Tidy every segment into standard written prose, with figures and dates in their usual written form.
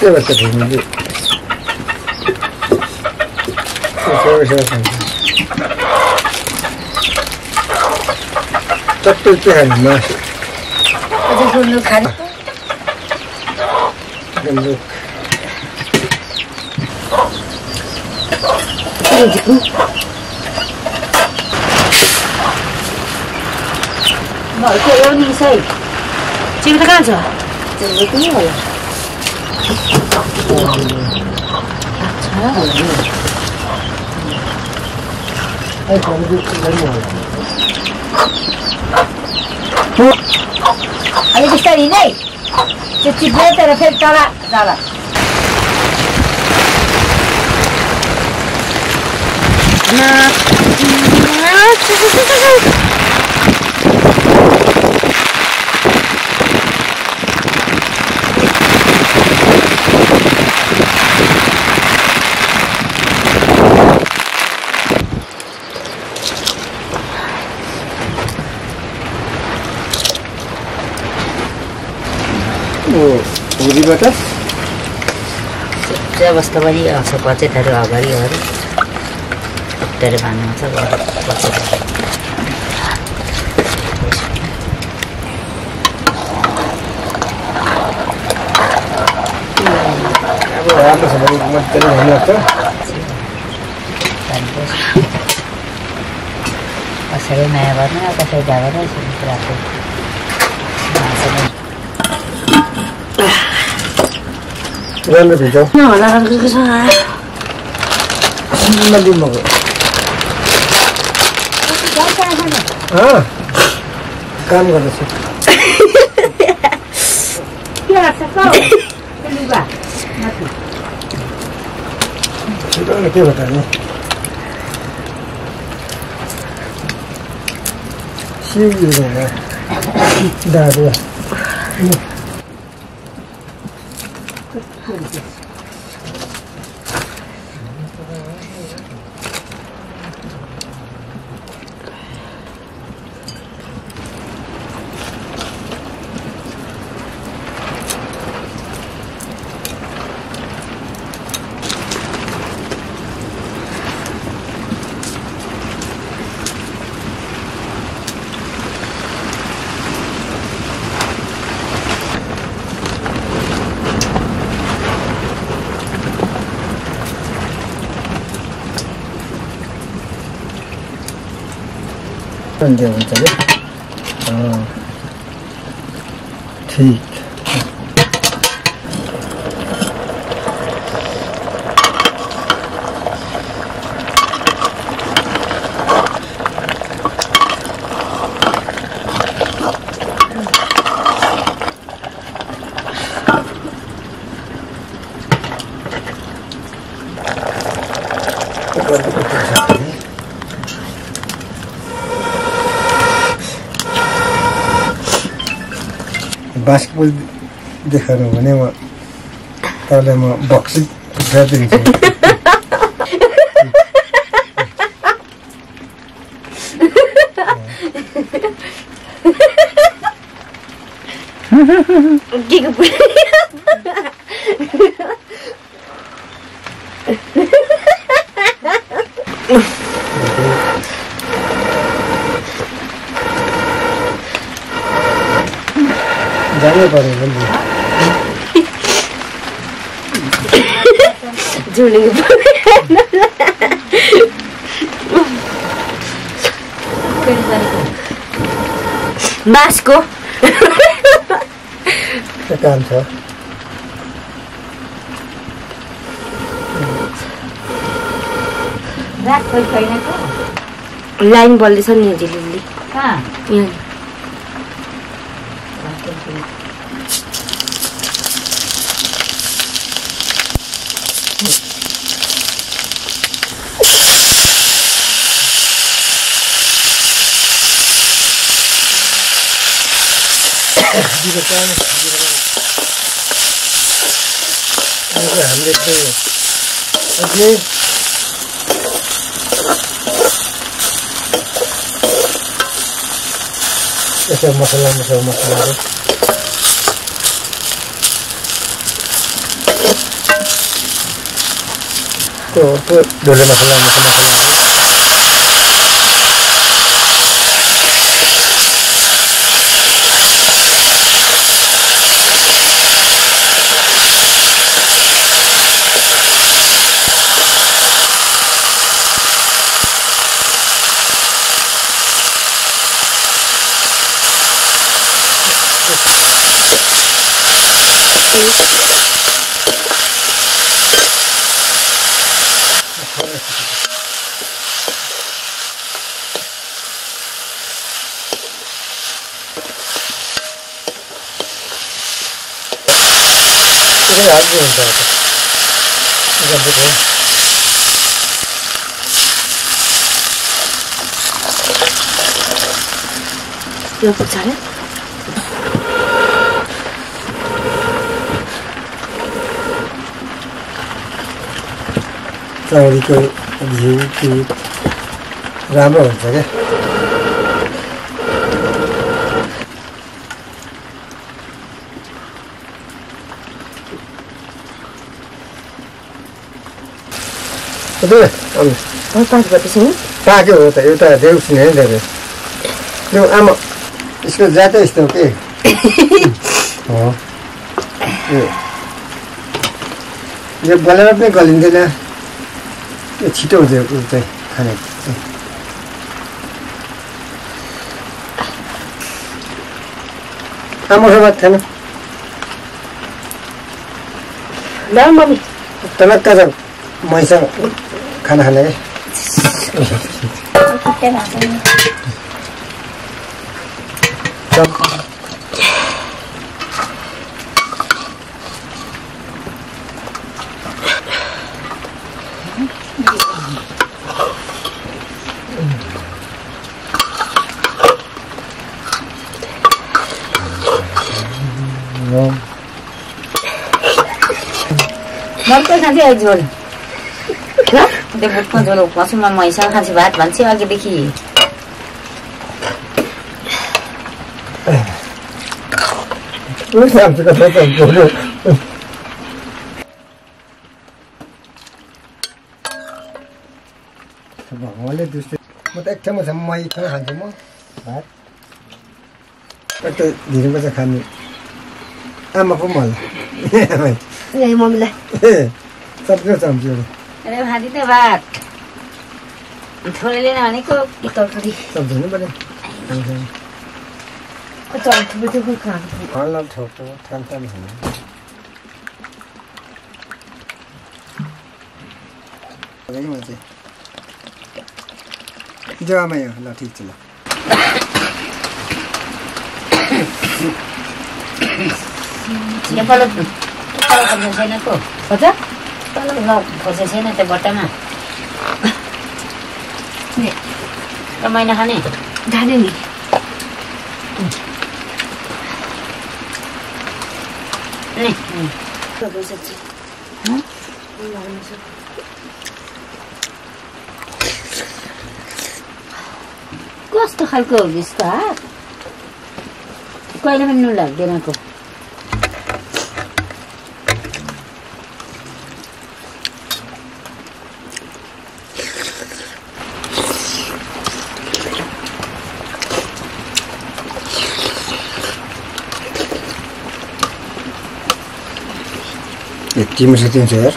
के बच्चा घुम्नु चट्टै के खानु मासु अझै गुन्द्रुक खानु गुन्द्रुक भर्खर यो नि सही चिम त कहाँ छ चिम पनि होला अलि बिस्तारै हिँड है त्यो चिप्लो तर फेरि तल जाला हुरीबाट त्यो अवस्था पनि आउँछ पचेटहरू अगाडि अगाडि खुट्टाहरू भान्नुहुन्छ पचेट कसैले माया गर्न कसै जाँदैन राख्नु राम्रो भिज होला काम गर्दैछु के बताने दादु हुन्छ ठीक बास्केटबल देखाउनु भने म तपाईँलाई म बक्सिङ गरिदिन्छु जानै पर्यो भने बासको काम छ लाइन बल्दैछ नि झिलिली हामीले चाहिँ अझै यसो मसलाहरू त्यो डोले मसला मसला राम्रो हुन्छ यो पुग्छ अरे चौरीको घिउ दुध राम्रो हुन्छ क्या पाक्यो हो त एउटा देउस नै धेरै त्यो आमा यसको जातै यस्तो के हो यो गलेर पनि गलिँदैन यो छिटो हुन्छ ऊ चाहिँ खाने आमासँग थिएन टनक्क छ मैसँग खाना खाने मर्कै खान्छ झोल त्यो बुटको झोल पशुमा मैसँग खान्छ भात भन्छ अघिदेखि भगवान्ले दृष्टि म त एक ठाउँमा छ मैसँग खान्छु म भात कति ढिलो चाहिँ खाने आमाको मल मम्मीलाई सबै चम्च्यो भाती त भात थोरैले नभनेको तरकारी सब्जी हुनु पर्यो जग्गामा यो ल ठिक छ ल नेपाल छैन को खोजेको छैन त्यो बट्टामा महिना खाने खाने नि कस्तो खालको हो यस्तो हात कहिले पनि नुन लाग्दैनको तिम्रो छ 300 यार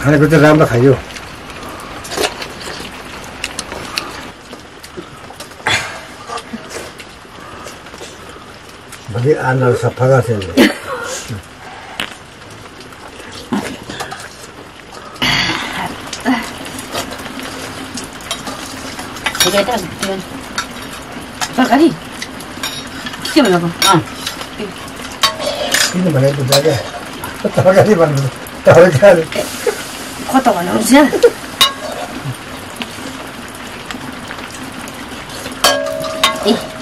खानेको चाहिँ राम्रो खायो भोलि आनाहरू सफा गर्छ तरकारी के भनेको किन भनेको क्या तरकारी भन्नु तरकारी कता भन्नुहुन्छ ए